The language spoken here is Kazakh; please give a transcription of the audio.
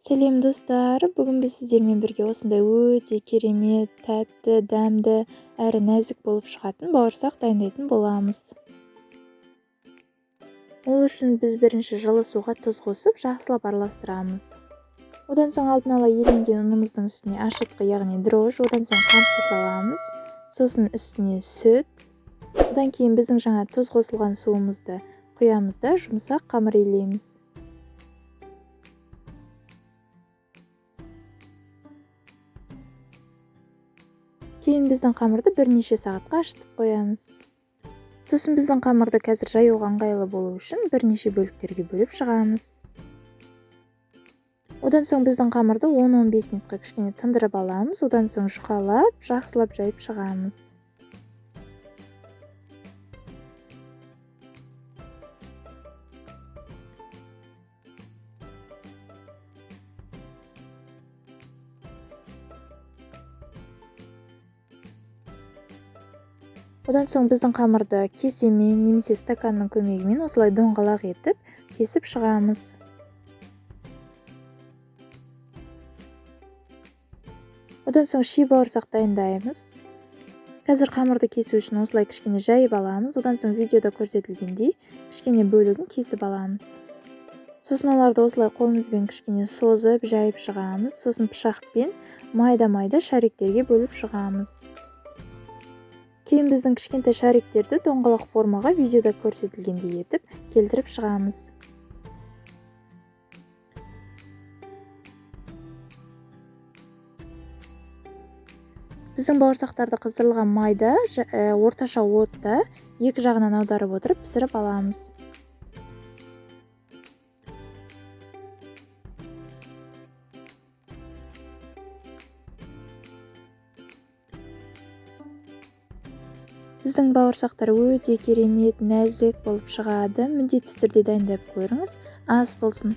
Сәлем достар, бүгін біз сіздермен бірге осындай өте керемет, тәтті, дәмді әрі нәзік болып шығатын бауырсақ дайындайтын боламыз. Ол үшін біз бірінші жылы суға тұз қосып, жақсылап араластырамыз. Одан соң алдын ала еленген ұнымыздың үстіне ашытқы, яғни дрожж, одан соң қантты саламыз, сосын үстіне сүт. Одан кейін біздің жаңа тұз қосылған суымызды құямыз да жұмсақ қамыр илейміз. Кейін біздің қамырды бірнеше сағатқа ашытып қоямыз. Сосын біздің қамырды қазір жаюға ыңғайлы болу үшін бірнеше бөліктерге бөліп шығамыз. Одан соң біздің қамырды 10-15 минутқа кішкене тындырып аламыз, одан соң жұқалап, жақсылап жайып шығамыз. Одан соң біздің қамырды кесемен немесе стаканның көмегімен осылай доңғалақ етіп кесіп шығамыз. Одан соң ши бауырсақ дайындаймыз. Қазір қамырды кесу үшін осылай кішкене жайып аламыз. Одан соң видеода көрсетілгендей кішкене бөлігін кесіп аламыз. Сосын оларды осылай қолымызбен кішкене созып, жайып шығамыз. Сосын пышақпен майда-майда шариктерге бөліп шығамыз. Кейін біздің кішкентай шариктерді доңғалақ формаға видеода көрсетілгендей етіп келтіріп шығамыз. Біздің бауырсақтарды қыздырылған майда орташа отта екі жағынан аударып отырып пісіріп аламыз. Біздің бауырсақтар өте керемет, нәзік болып шығады. Міндетті түрде дайындап көріңіз, ас болсын.